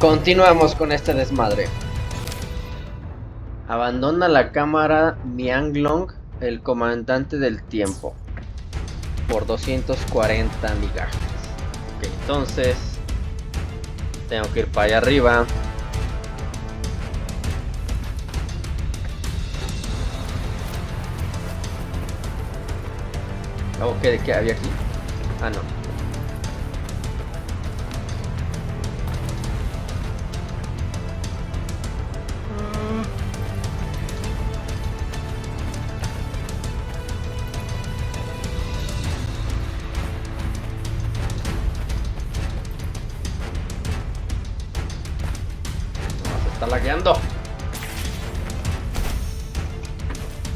Continuamos con este desmadre. Abandona la cámara Mianloong, el comandante del tiempo, por 240 migajas. Ok, entonces tengo que ir para allá arriba. Oh, ¿qué había aquí? Ah, no. Está lagueando.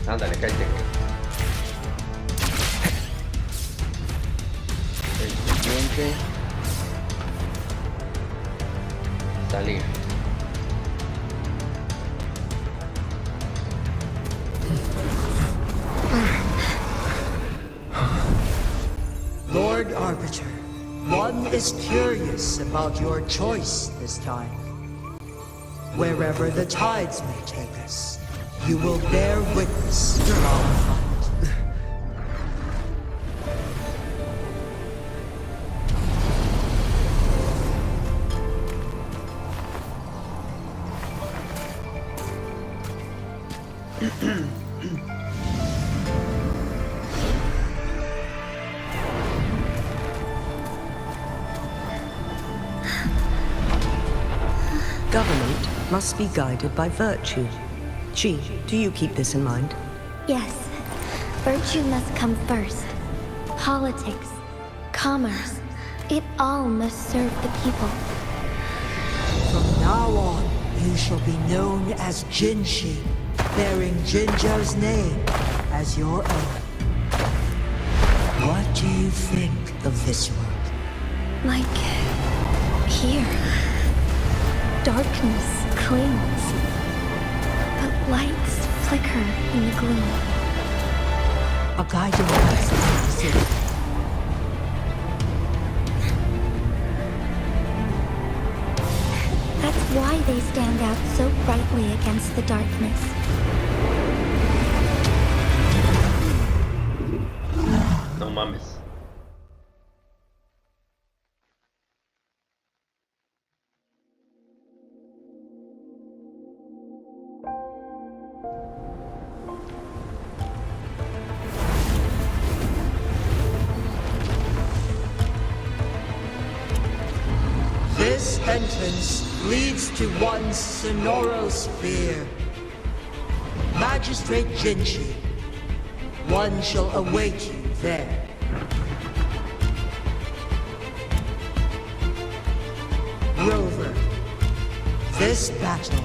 Ándale, cállate, güey. El siguiente. Salir. Lord Arbiter, one is curious about your choice this time. Wherever the tides may take us, you will bear witness to our fight. Government must be guided by virtue. Chi, do you keep this in mind? Yes. Virtue must come first. Politics, commerce, it all must serve the people. From now on, you shall be known as GENSHIN, bearing Jinzhou's name as your own. What do you think of this world? Like here. Darkness clings, but lights flicker in the gloom. A guiding light in the city. That's why they stand out so brightly against the darkness. No mames. This entrance leads to one Sonoro Sphere. Magistrate Genshin, one shall await you there. Rover, this battle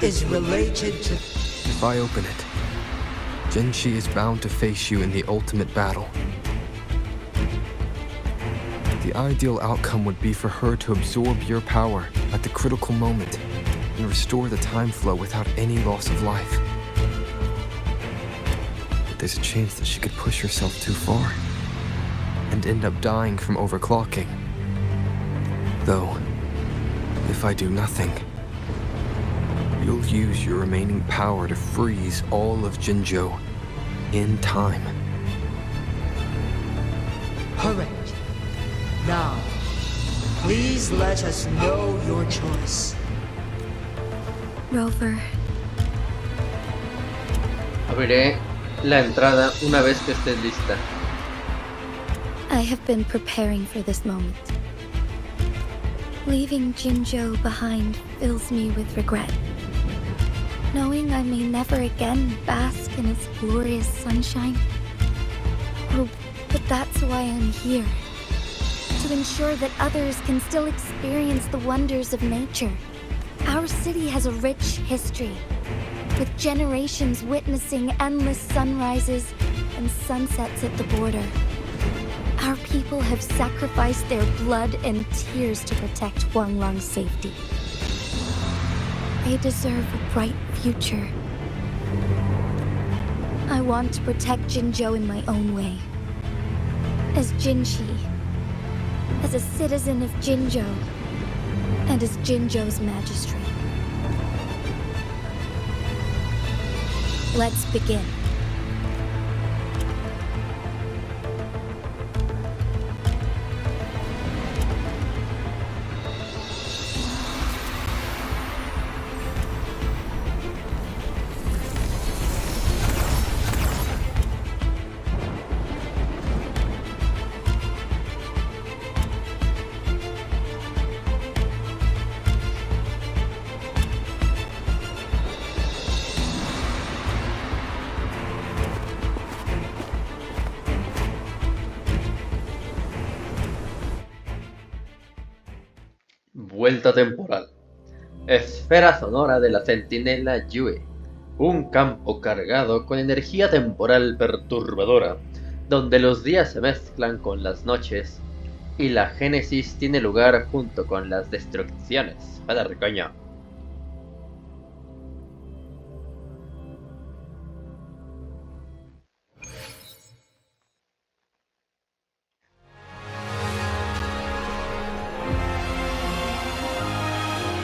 is related to... If I open it, Genshin is bound to face you in the ultimate battle. The ideal outcome would be for her to absorb your power at the critical moment and restore the time flow without any loss of life. But there's a chance that she could push herself too far and end up dying from overclocking. Though, if I do nothing, you'll use your remaining power to freeze all of Jinzhou in time. Correct. Now, please let us know your choice. Rover, Abriré la entrada una vez que estés lista. I have been preparing for this moment. Leaving Jinzhou behind fills me with regret. Knowing I may never again bask in its glorious sunshine. Oh, but that's why I'm here. To ensure that others can still experience the wonders of nature. Our city has a rich history, with generations witnessing endless sunrises and sunsets at the border. Our people have sacrificed their blood and tears to protect Mianloong's safety. They deserve a bright future. I want to protect Jinzhou in my own way. As Jinshi, as a citizen of Jinzhou, and as Jinzhou's magistrate. Let's begin. Vuelta temporal. Esfera sonora de la centinela Yue. Un campo cargado con energía temporal perturbadora, donde los días se mezclan con las noches y la génesis tiene lugar junto con las destrucciones. Joder, coño.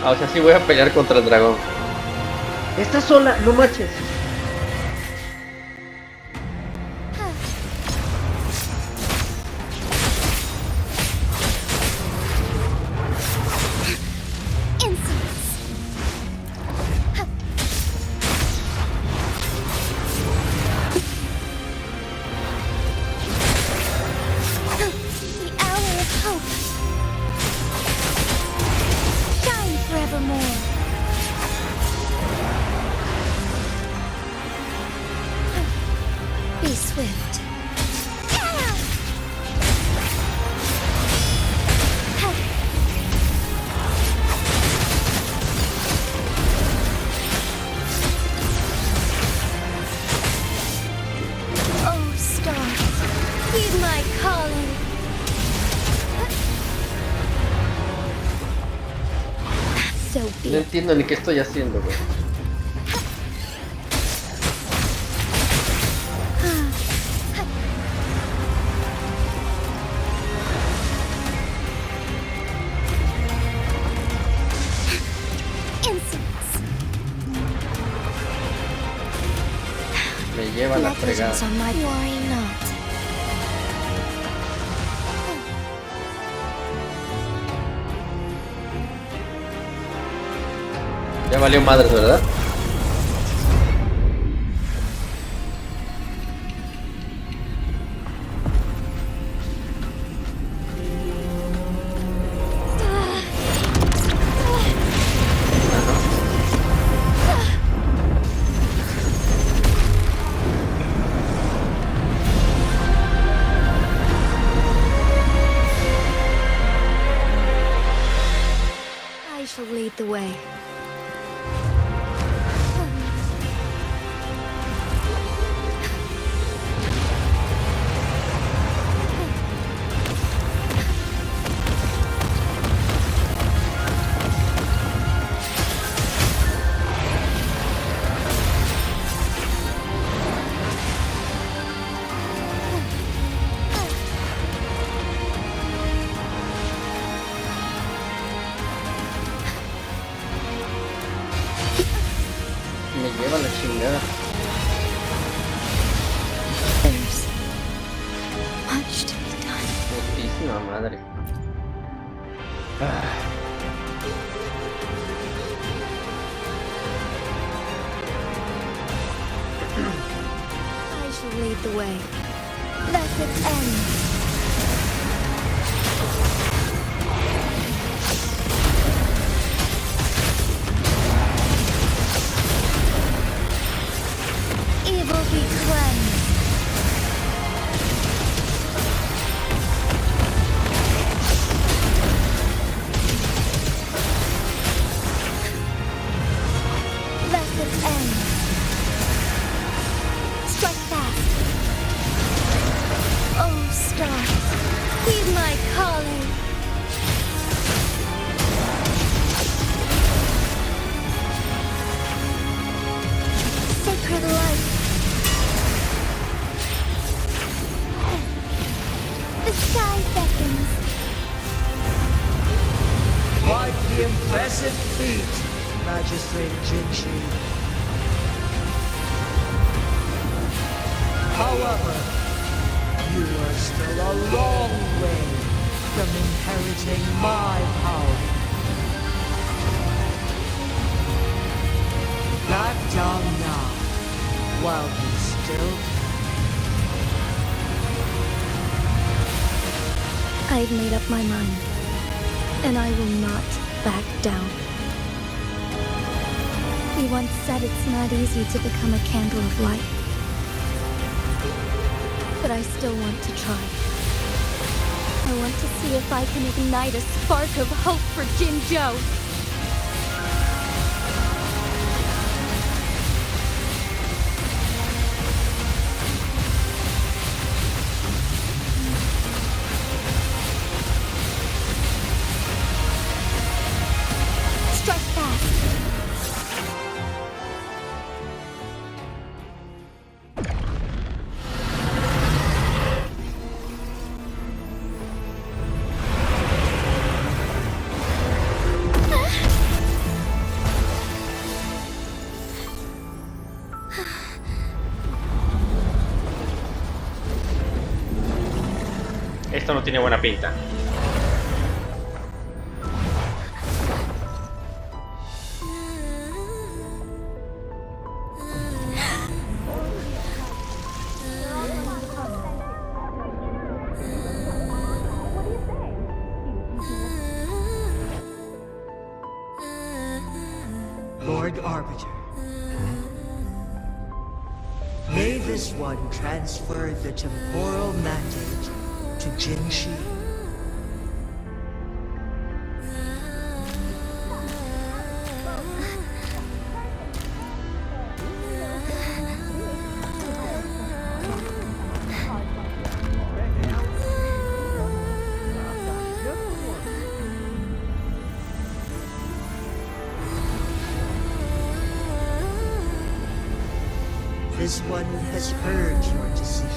Ah, o sea, sí voy a pelear contra el dragón. Estás sola, no marches. No entiendo ni qué estoy haciendo, güey. Me lleva la fregada. Ya valió madres, ¿verdad? I shall lead the way. Me lleva la chingada. There's much to be done. Putísima madre. Ah. I shall lead the way. Let it end. Evil be cleansed. Let it end. Strike fast. Oh, stars. Quite the impressive feat, Magistrate Genshin. However, you are still a long way from inheriting my power. Back down now, while you still can. I've made up my mind, and I will not back down. He once said it's not easy to become a candle of light. But I still want to try. I want to see if I can ignite a spark of hope for Jinzhou. Strike fast. Esto no tiene buena pinta. Lord Arbiter. May this one transfer the temporal mandate to Genshin. This one has heard your decision.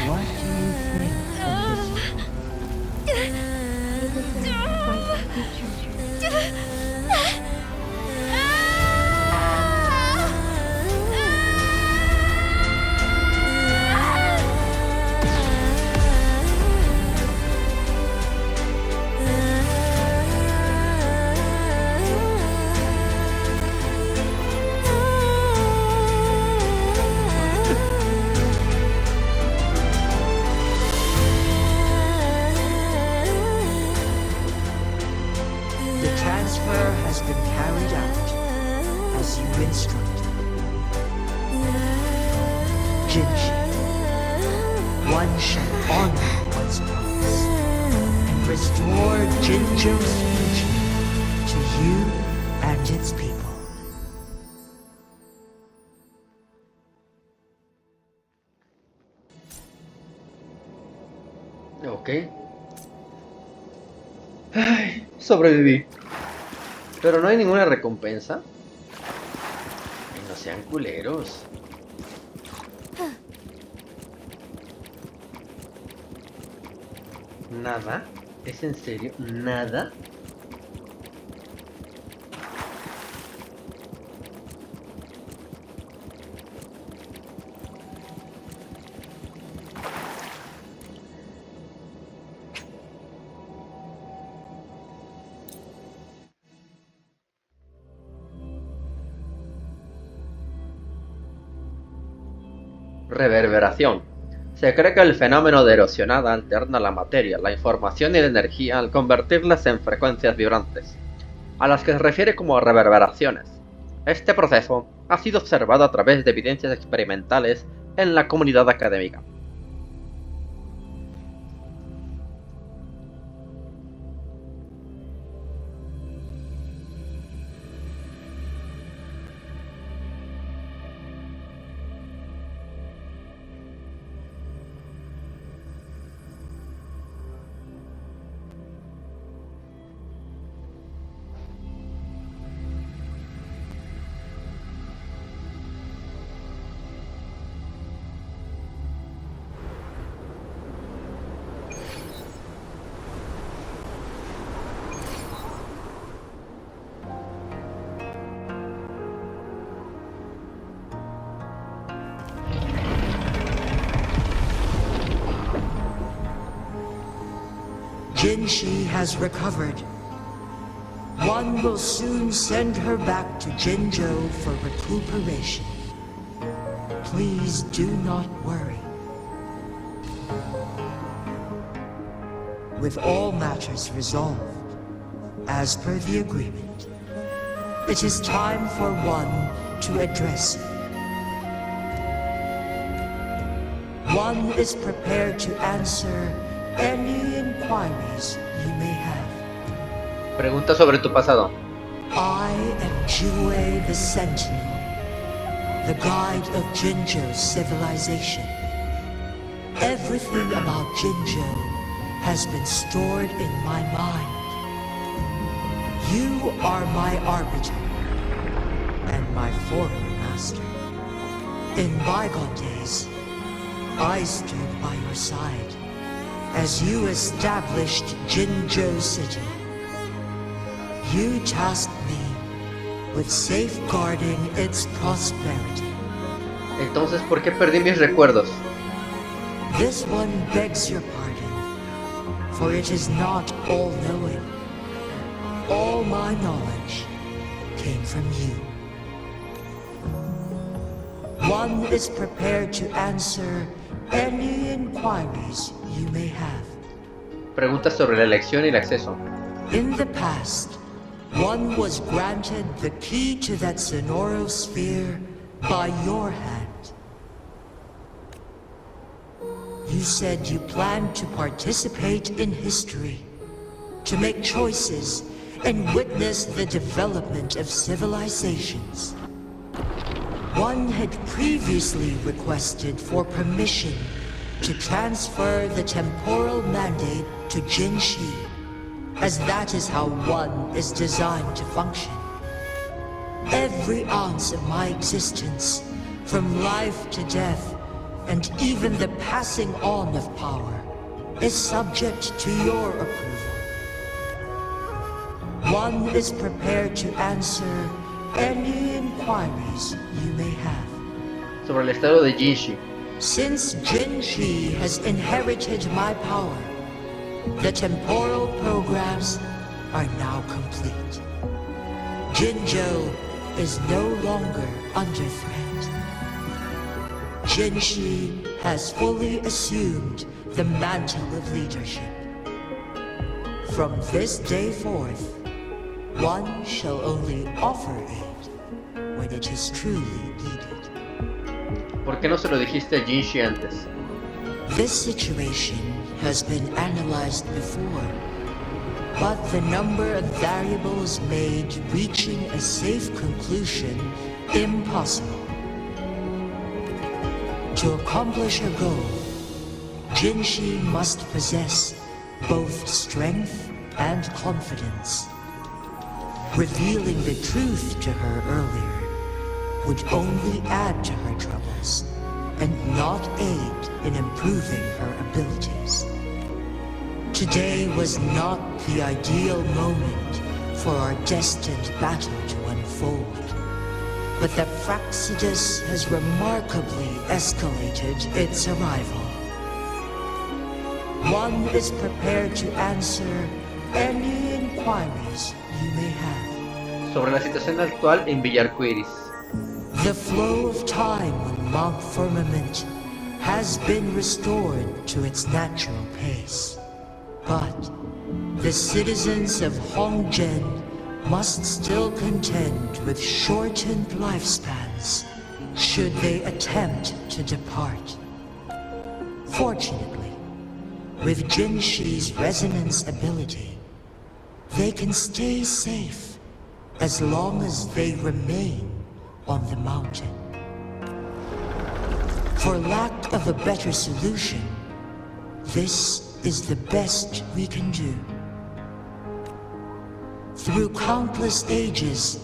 What do you think of this? The transfer has been carried out as you instructed. Genshin, one shall honor one's promise and restore Jinzhou's future to you and its people. Ok. Ay, sobreviví. Pero no hay ninguna recompensa. Ay, no sean culeros. ¿Nada? ¿Es en serio? ¿Nada? Reverberación. Se cree que el fenómeno de erosionada alterna la materia, la información y la energía al convertirlas en frecuencias vibrantes, a las que se refiere como reverberaciones. Este proceso ha sido observado a través de evidencias experimentales en la comunidad académica. Jinshi has recovered. One will soon send her back to Jinzhou for recuperation. Please do not worry. With all matters resolved, as per the agreement, it is time for one to address you. One is prepared to answer any inquiries you may have. Pregunta sobre tu pasado. I am Jue the Sentinel, the guide of Jinzhou's civilization. Everything about Jinzhou has been stored in my mind. You are my arbiter and my former master. In bygone days, I stood by your side as you established Jinzhou City. You tasked me with safeguarding its prosperity. Entonces, ¿por qué perdí mis recuerdos? This one begs your pardon, for it is not all-knowing. All my knowledge came from you. One is prepared to answer any inquiries you may have. Preguntas sobre la elección y el acceso. In the past, one was granted the key to that Sonoro sphere by your hand. You said you planned to participate in history, to make choices and witness the development of civilizations. One had previously requested for permission to transfer the temporal mandate to Genshi, as that is how one is designed to function. Every ounce of my existence, from life to death, and even the passing on of power, is subject to your approval. One is prepared to answer any inquiries you may have. Sobre el estado de Jinshi. Since Jinshi has inherited my power, the temporal programs are now complete. Jinzhou is no longer under threat. Jinshi has fully assumed the mantle of leadership. From this day forth, one shall only offer aid when it is truly needed. ¿Por qué no se lo dijiste a Jinshi antes? This situation has been analyzed before, but the number of variables made reaching a safe conclusion impossible. To accomplish a goal, Jinshi must possess both strength and confidence. Revealing the truth to her earlier would only add to her troubles and not aid in improving her abilities. Today was not the ideal moment for our destined battle to unfold, but the Fractsidus has remarkably escalated its arrival. One is prepared to answer any inquiries you may have. Sobre la situación actual en Villarcuiris. The flow of time on Mount Firmament has been restored to its natural pace. But the citizens of Hongzhen must still contend with shortened lifespans should they attempt to depart. Fortunately, with Jinshi's resonance ability, they can stay safe as long as they remain on the mountain. For lack of a better solution, this is the best we can do. Through countless ages,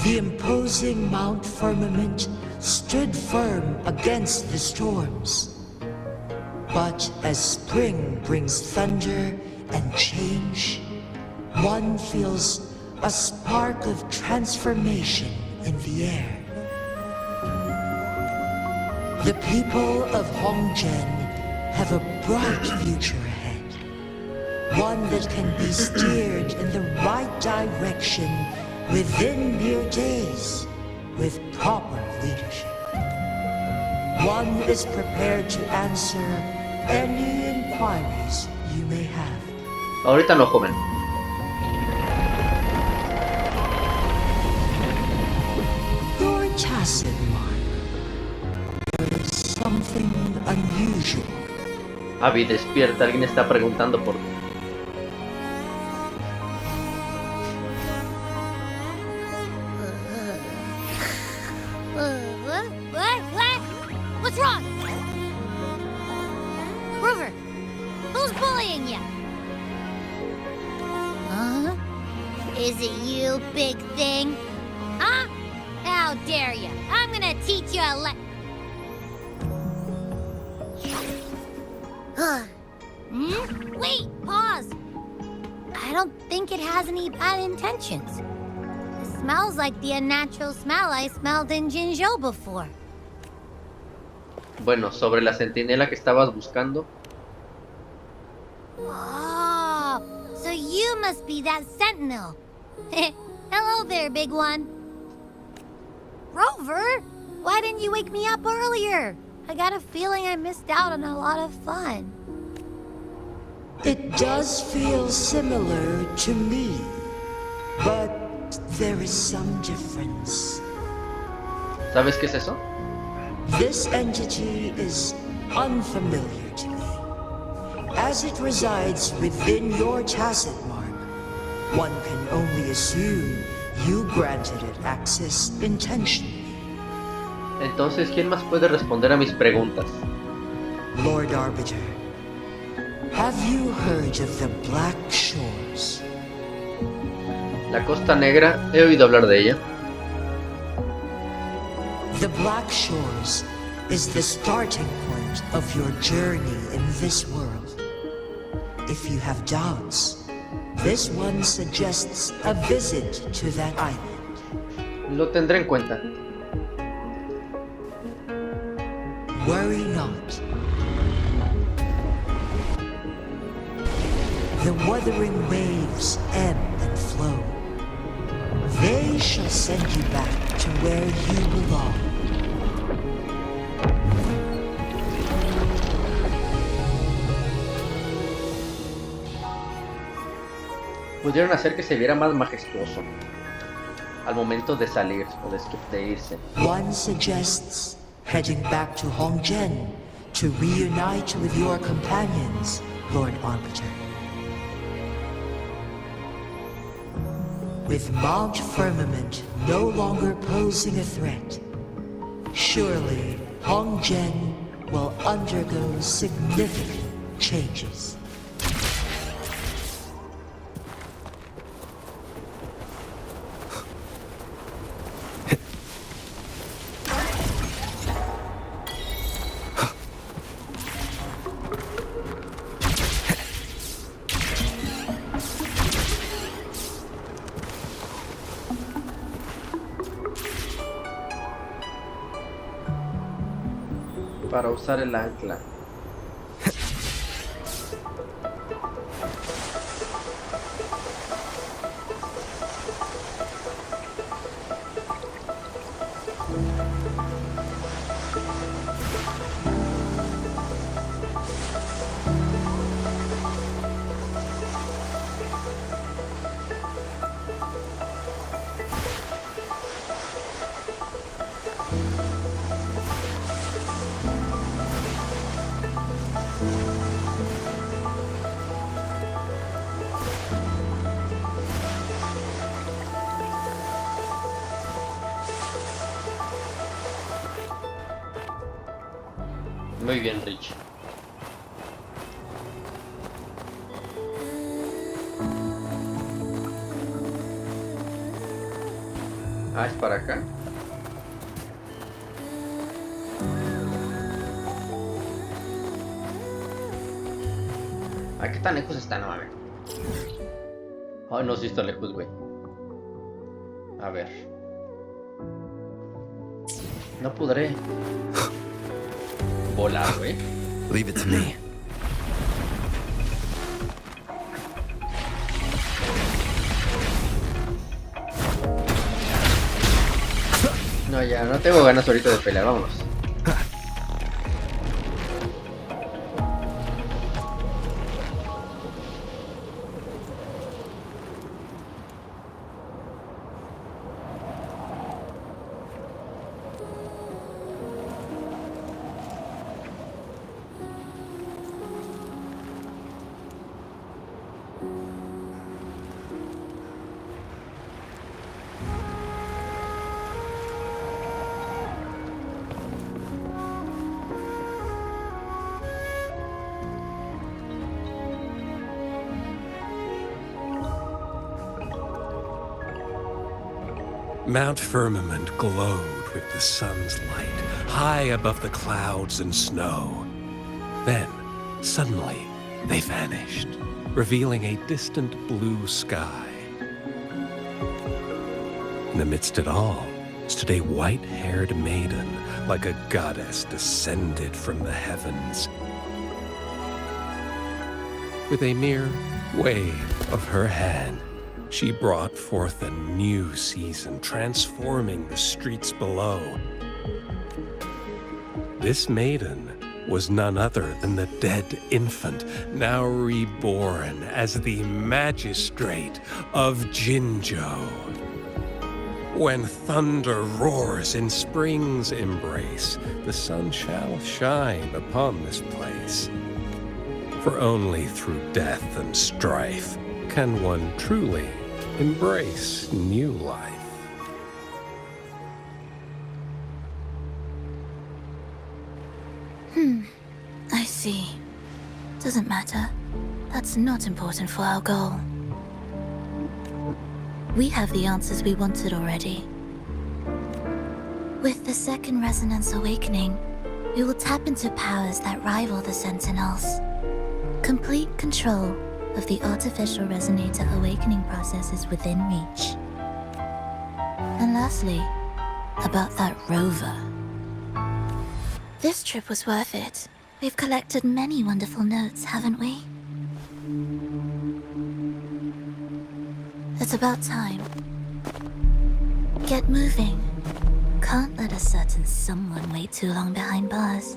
the imposing Mount Firmament stood firm against the storms. But as spring brings thunder and change, one feels a spark of transformation in the air. The people of Hongzhen have a bright future ahead. One that can be steered in the right direction within mere days with proper leadership. One is prepared to answer any inquiries you may have. Ahorita no, joven. Your tacit mark. There is something unusual. Abby, despierta, alguien está preguntando por ti. What? What's wrong? Rover, who's bullying you? Huh? Is it you, big thing? Huh? How dare you? I'm gonna teach you a Wait, pause. I don't think it has any bad intentions. It smells like the unnatural smell I smelled in Jinzhou before. Bueno, sobre la centinela que estabas buscando. Oh, so you must be that sentinel. Hello there, big one. Rover, why didn't you wake me up earlier? I got a feeling I missed out on a lot of fun. It does feel similar to me, but there is some difference. ¿Sabes qué es eso? This entity is unfamiliar to me. As it resides within your tacit mark, one can only assume you granted it access intentionally. Entonces, ¿quién más puede responder a mis preguntas? Lord Arbiter, have you heard of the Black Shores? La Costa Negra, he oído hablar de ella. The Black Shores is the starting point of your journey in this world. If you have doubts, this one suggests a visit to that island. Lo tendré en cuenta. Worry not. The wuthering waves ebb and flow. They shall send you back to where you belong. Pudieron hacer que se viera más majestuoso al momento de salir o de irse. One suggests heading back to Hongzhen to reunite with your companions, Lord Arbiter. With Mount Firmament no longer posing a threat, surely Hongzhen will undergo significant changes. Para usar el ancla. Muy bien, Rich. Ah, es para acá. ¿A qué tan lejos está? No, a ver. Ay, no, sí está lejos, güey. A ver. No podré volar, güey. Leave it to me. No, ya, no tengo ganas ahorita de pelear, vámonos. Mount Firmament glowed with the sun's light, high above the clouds and snow. Then, suddenly, they vanished, revealing a distant blue sky. In the midst of it all stood a white-haired maiden, like a goddess descended from the heavens. With a mere wave of her hand, she brought forth a new season, transforming the streets below. This maiden was none other than the dead infant, now reborn as the magistrate of Jinzhou. When thunder roars in spring's embrace, the sun shall shine upon this place. For only through death and strife can one truly embrace new life. I see. Doesn't matter. That's not important for our goal. We have the answers we wanted already. With the second resonance awakening, we will tap into powers that rival the Sentinels. Complete control of the artificial resonator awakening process is within reach. And lastly, about that rover. This trip was worth it. We've collected many wonderful notes, haven't we? It's about time. Get moving. Can't let a certain someone wait too long behind bars.